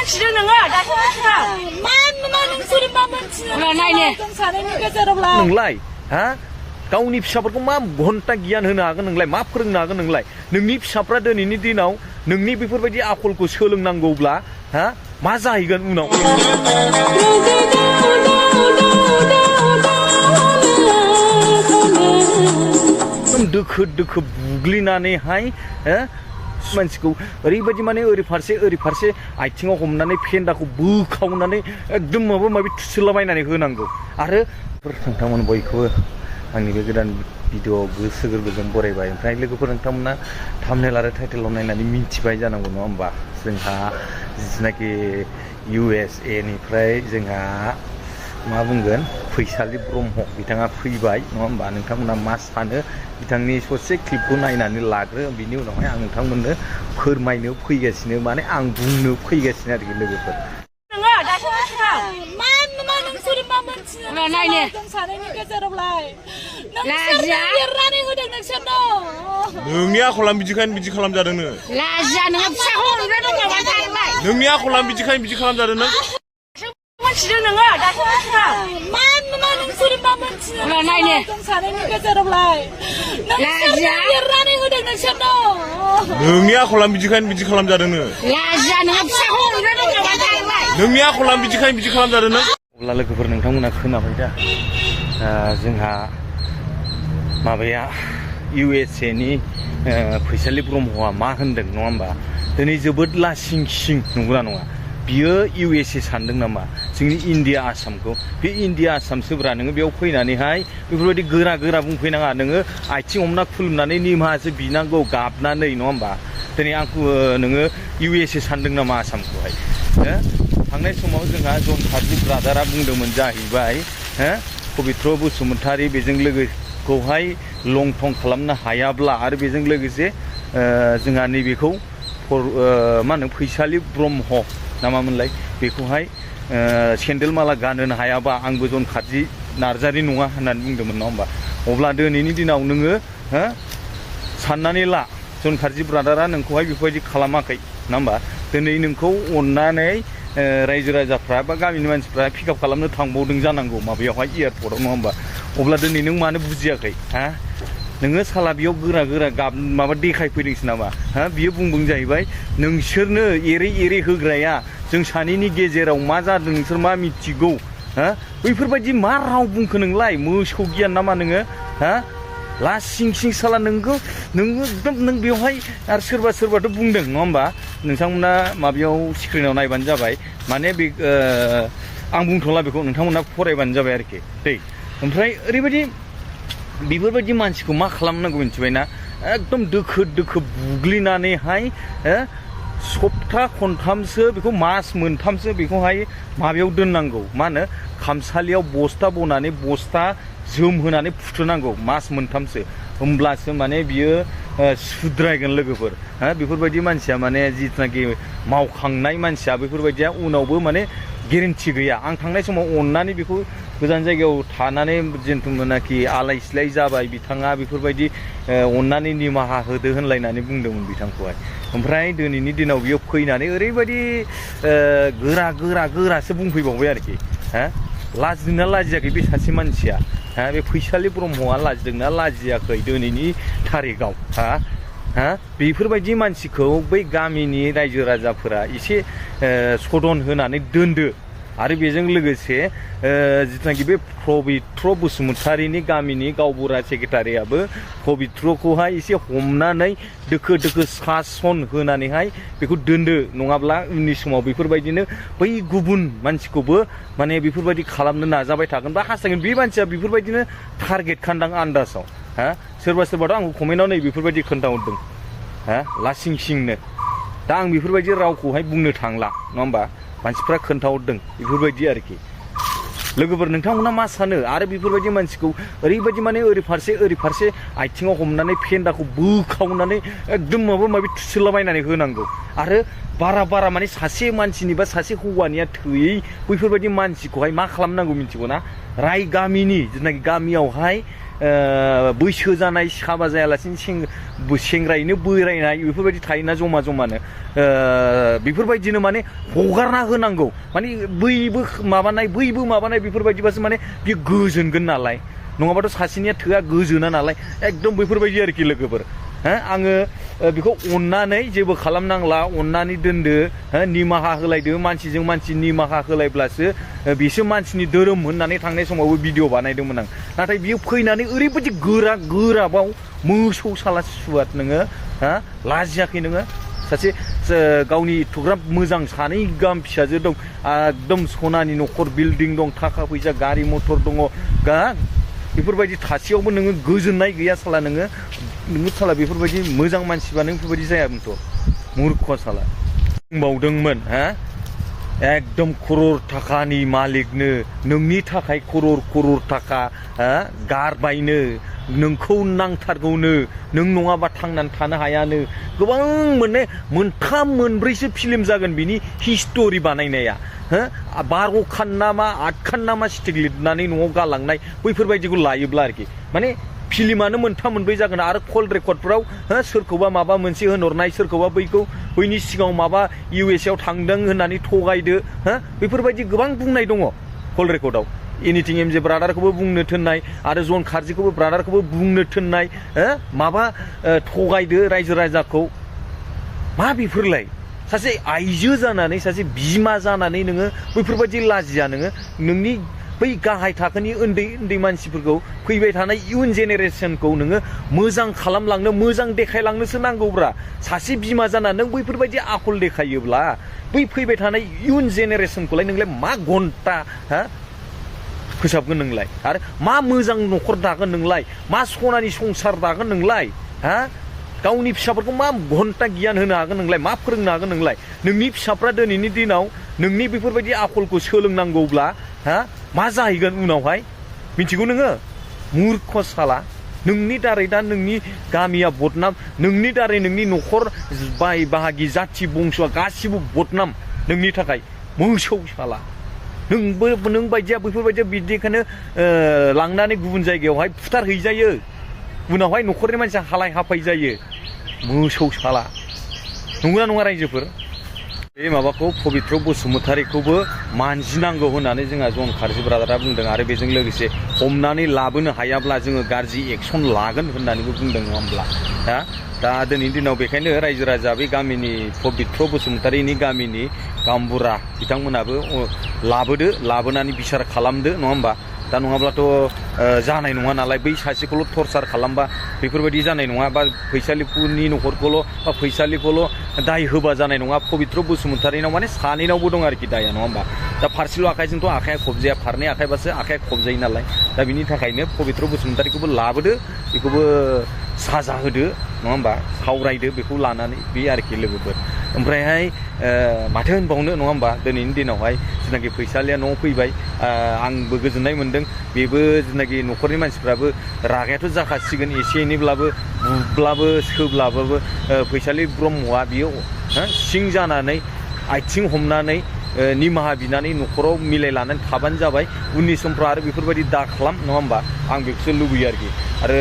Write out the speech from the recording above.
मोनथिदों नोङो दाथ' मा नोंसोर मा मोनथिनो नायनो जों सानैनि गेजेरावलाय नोंलाय हा गावनि फिसाफोरखौ मा घन्टा गियान होनो हागोन नोंलाय मा फोरोंनो हागोन नोंलाय नोंनि फिसाफ्रा दिनैनि दिनाव नोंनि बेफोरबायदि आखलखौ सोलोंनांगौब्ला हा मा जाहैगोन उनाव दोखो दोखो बुग्लिनानैहाय मानसिखौ ओरैबायदि माने ओरै फारसे आथिङाव हमनानै फेन्दाखौ बोखावनानै एकदम माबा माबि थुसोलाबायनानै होनांगौ आरो नोंथांमोन बयखौबो आंनि बे गोदान भिडिअ'आव गोसो गोरबोजों बरायबाय ओमफ्राय लोगोफोर नोंथांमोना थाम्बनेल आरो टाइटेलाव नायनानै मिन्थिबाय जानांगौ नङा होमबा जोंहा जिथुनाखि USA निफ्राय जोंहा मा बुंगोन फैसालि ब्रह्म बिथाङा फैबाय नङा होमबा नोंथांमोना मा सानो बिथांनि ससे क्लिपखौ नायनानै लाग्रो बिनि उनावहाय आं नोंथांमोननो फोरमायनो फैगासिनो माने आं बुंनो फैगासिनो आरोखि लोगोफोर नोङो दाथ' मा नोंसोर मा मोनथिनो नायनो जों सानैनि गेजेरावलाय लाजिया लिरनानै होदों नोंसोरनो नोंनि आखला बिदिखायनो बिदि खालामजादोंनो लाजिया नोङो फिसाखौ हमग्रा दं नामा थांबाय नोंनि आखला बिदिखायनो बिदि खालामजादों नों मोनथिदों नोङो दाथ' मा नोंसोर मा मोनथिनो नायनो जों सानैनि गेजेरावलाय लाजिया लिरनानै होदों नोंसोरनो नोंनि आखला बिदिखायनो बिदि खालामजादोंनो लाजिया नोङो फिसाखौ हमग्रा दं नामा थांबाय नोंनि आखला बिदिखायनो बिदि खालामजादों नों अब्ला लोगोफोर नोंथांमोना खोनाबाय दा जोंहा माबाया USA नि फैसालि ब्रह्मआ मा होनदों नङा होमबा दिनै जोबोद लासिं सिं नंगौना नङा बियो USA सानदों नामा जोंनि इण्डिया आसामखौ बे इण्डिया आसामसोब्रा नोङो बेयाव फैनानैहाय बेफोरबायदि गोरा बुंफैनाङा नोङो आथिं हमना खुलुमनानै निमाहासो बिनांगौ गाबनानै नङा होमबा दिनै आंखौ नोङो USA सानदों नामा आसामखौहाय थांनाय समाव जोंहा जन कार्जि ब्रादारा बुंदोंमोन जाहैबाय पबित्र बसुमतारी बेजों लोगोखौहाय लं थं खालामनो हायाब्ला आरो बेजों लोगोसे जोंहा नैबेखौ मा होनो फैसालि ब्रह्म नामामोनलाय बेखौहाय सेन्देल माला गानहोनो हायाबा आंबो जन कार्जि नार्जारि नङा होननानै बुंदोंमोन नङा होमबा अब्ला दिनैनि दिनाव नोङो साननानै ला जन कार्जि ब्रादारा नोंखौहाय बेफोरबायदि खालामाखै नङा होमबा दिनै नोंखौ अननानै रायजो राजाफ्रा बा गामिनि मानसिफ्रा पिकआप खालामनो थांबावदों जानांगौ माबायावहाय एयारपर्टआव नङा होमबा अब्ला दिनै नों मानो बुजियाखै नोङो साला बेयाव गोरा माबा देखायफैदोंसो नामा बियो बुंदों जाहैबाय नोंसोरनो एरै होग्राया जों सानैनि गेजेराव मा जादों नोंसोर मा मिथिगौ बैफोरबायदि मा राव बुंखो नोंलाय मोसौ गियान नामा नोङो लासिं साला नोङो एकदम नों बेवहाय आरो सोरबाथ' बुंदों नङा होमबा नोंथांमोना माबायाव स्क्रिनाव नायबानो जाबाय माने बे आं बुंथ'ला बेखौ नोंथांमोना फरायबानो जाबाय आरोखि दै ओमफ्राय ओरैबायदि बेफोरबायदि मानसिखौ मा खालामनांगौ मिथिबायना एकदम दोखो बुग्लिनानैहाय सप्ता खनथामसो बेखौ मास मोनथामसो बेखौहाय माबायाव दोननांगौ मा होनो खामसालियाव बस्ता बनानै बस्ता जोमहोनानै फुथुनांगौ मास मोनथामसो होमब्लासो माने बियो सुद्रायगोन लोगोफोर बेफोरबायदि मानसिया माने जिथुनाखि मावखांनाय मानसिया बेफोरबायदिया उनावबो माने गेरेन्टि गैया आं थांनाय समाव अननानै बेखौ गोजान जायगायाव थानानै जिथुनाखि आलाय सिलाय जाबाय बिथाङा बेफोरबायदि अननानै निमाहा होदो होनलायनानै बुंदोंमोन बिथांखौहाय ओमफ्राय दिनैनि दिनाव बियो फैनानै ओरैबायदि गोरासो बुंफैबावबाय आरोखि लाजिदोंना लाजियाखै बे सासे मानसिया बे फैसालि ब्रह्मआ लाजिदोंना लाजियाखै दिनैनि थारिखआव बेफोरबायदि मानसिखौ बै गामिनि रायजो राजाफोरा एसे सदन होनानै दोनदो आरो बेजों लोगोसे जिथुनाखि बे पबित्र बसुमतारीनि गामिनि गावबुरा सेक्रेटारियाबो पबित्रखौहाय एसे हमनानै दोखो सासन होनानैहाय बेखौ दोनदो नङाब्ला उननि समाव बेफोरबायदिनो बै गुबुन मानसिखौबो माने बेफोरबायदि खालामनो नाजाबाय थागोन बा हास्थायगोन बे मानसिया बेफोरबायदिनो टारगेट खान्दां आन्दाजाव सोरबाथ' आंखौ कमेन्टआव नै बेफोरबायदि खोन्थाहरदों लासिं सिंनो दा आं बेफोरबायदि रावखौहाय बुंनो थांला नङा होमबा मानसिफ्रा खोन्थाहरदों बेफोरबायदि आरोखि लोगोफोर नोंथांमोना मा सानो आरो बेफोरबायदि मानसिखौ ओरैबायदि माने ओरै फारसे आथिङाव हमनानै फेन्दाखौ बोखावनानै एकदम माबा माबि थुसोलाबायनानै होनांगौ आरो बारा माने सासे मानसिनि बा सासे हौवानिया थोयै बैफोरबायदि मानसिखौहाय मा खालामनांगौ मिथिगौ ना राय गामिनि जेनाखि गामियावहाय बैसो जानाय हाबा जायालासिनो सेंग्रायैनो बोरायनाय बेफोरबायदि थायोना जमानो बेफोरबायदिनो माने हगारना होनांगौ माने बैबो माबानाय बेफोरबायदिबासो माने बियो गोजोनगोन नालाय नङाबाथ' सासेनिया थोआ गोजोना नालाय एकदम बैफोरबायदि आरोखि लोगोफोर आङो बेखौ अननानै जेबो खालामनांला अननानै दोनदो निमाहा होलायदो मानसिजों मानसि निमाहा होलायब्लासो बिसो मानसिनि धोरोम होननानै थांनाय समावबो भिडिअ बानायदोंमोन आं नाथाय बियो फैनानै ओरैबायदि गोराबाव मोसौ साला सुवाद नोङो लाजियाखै नोङो सासे गावनि एथ'ग्राब मोजां सानै गाहाम फिसाजो दं एकदम सनानि न'खर बिल्डिं दं थाखा फैसा गारि मथर दङ बेफोरबायदि थासेयावबो नोङो गोजोननाय गैया साला नोङो साला बेफोरबायदि मोजां मानसिबा नों बेफोरबायदि जायामोनथ' मुर्ख साला बुंबावदोंमोन एकदम खरर थाखानि मालिकनो नोंनि थाखाय खरर थाखा गारबायनो नोंखौ नांथारगौनो नों नङाबा थांनानै थानो हायानो गोबां मोनथाम मोनब्रैसो फिल्म जागोन बिनि हिस्टरि बानायनाया 12 खान नामा 8 खान नामा स्टिक लिरनानै न'आव गालांनाय बैफोरबायदिखौ लायोब्ला आरोखि माने फिल्मानो मोनथाम मोनब्रै जागोन आरो कल रेकर्डफोराव सोरखौबा माबा मोनसे होनहरनाय सोरखौबा बैनि सिगाङाव माबा USA आव थांदों होननानै थगायदो बेफोरबायदि गोबां बुंनाय दङ कल रेकर्डआव एनिथिं एमजे ब्रादारखौबो बुंनो थोननाय आरो जन खारजिखौबो ब्रादारखौबो बुंनो थोननाय माबा थगायदो रायजो राजाखौ मा बेफोरलाय सासे आइजो जानानै सासे बिमा जानानै नोङो बैफोरबायदि लाजिया नोङो नोंनि बै गाहाय थाखोनि उन्दै मानसिफोरखौ फैबाय थानाय इयुन जेनेरेसनखौ नोङो मोजां खालामलांनो मोजां देखायलांनोसो नांगौब्रा सासे बिमा जाना नों बैफोरबायदि आखल देखायोब्ला बै फैबाय थानाय इयुन जेनेरेसनखौलाय नोंलाय मा घन्टा फोसाबगोन नोंलाय आरो मा मोजां न'खर दागोन नोंलाय मा सनानि संसार दागोन नोंलाय गावनि फिसाफोरखौ मा घन्टा गियान होनो हागोन नोंलाय मा फोरोंनो हागोन नोंलाय नोंनि फिसाफ्रा दिनैनि दिनाव नोंनि बेफोरबायदि आखलखौ सोलोंनांगौब्ला मा जाहैगोन उनावहाय मिथिगौ नोङो मुर्ख साला नोंनि दारै दा नोंनि गामिया बदनाम नोंनि दारै नोंनि न'खर बाय बाहागि जाथि बंस'आ गासिबो बदनाम नोंनि थाखाय मोसौ साला नों बायदिया बैफोरबायदिया बिदिखायनो लांनानै गुबुन जायगायावहाय फुथारहैजायो उनावहाय न'खरनि मानसिया हालाय हाफाय जायो मोसौ साला नंगौना नङा रायजोफोर बे माबाखौ पबित्र बसुमतारीखौबो मानजिनांगौ होननानै जोंहा जन खारजि ब्रादारा बुंदों आरो बेजों लोगोसे हमनानै लाबोनो हायाब्ला जोङो गाज्रि एक्सन लागोन होननानैबो बुंदों नङा होमब्ला दा दिनैनि दिनाव बेखायनो रायजो राजा बे गामिनि पबित्र बसुमतारीनि गामिनि गामबुरा बिथांमोनाबो लाबोनानै बिसार खालामदो नङा होमबा दा नङाब्लाथ' जानाय नङा नालाय बै सासेखौल' टर्चार खालामबा बेफोरबायदि जानाय नङा बा फैसालिफोरनि न'खरखौल' बा फैसालिखौल' दाय होबा जानाय नङा पबित्र बसुमतारीनाव माने सानैनावबो दं आरोखि दाया नङा होमबा दा फारसेल' आखाइजोंथ' आखाइया खबजाया फारनै आखाइबासो आखाइया खबजायो नालाय दा बिनि थाखायनो पबित्र बसुमतारीखौबो लाबोदो बेखौबो साजा होदो नङा होमबा सावरायदो बेखौ लानानै बे आरोखि लोगोफोर ओमफ्रायहाय माथो होनबावनो नङा होमबा दिनैनि दिनावहाय जेनाखि फैसालिया न'आव फैबाय आंबो गोजोननाय मोनदों बेबो जेनाखि न'खरनि मानसिफ्राबो रागायाथ' जाखासिगोन एसे एनैब्लाबो बुब्लाबो सोब्लाबाबो फैसालि ब्रह्मआ बियो सिं जानानै आथिं हमनानै निमाहा बिनानै न'खराव मिलायलानानै थाबानो जाबाय उननि समफ्राव आरो बेफोरबायदि दा खालाम नङा होमबा आं बेखौसो लुबैयो आरोखि आरो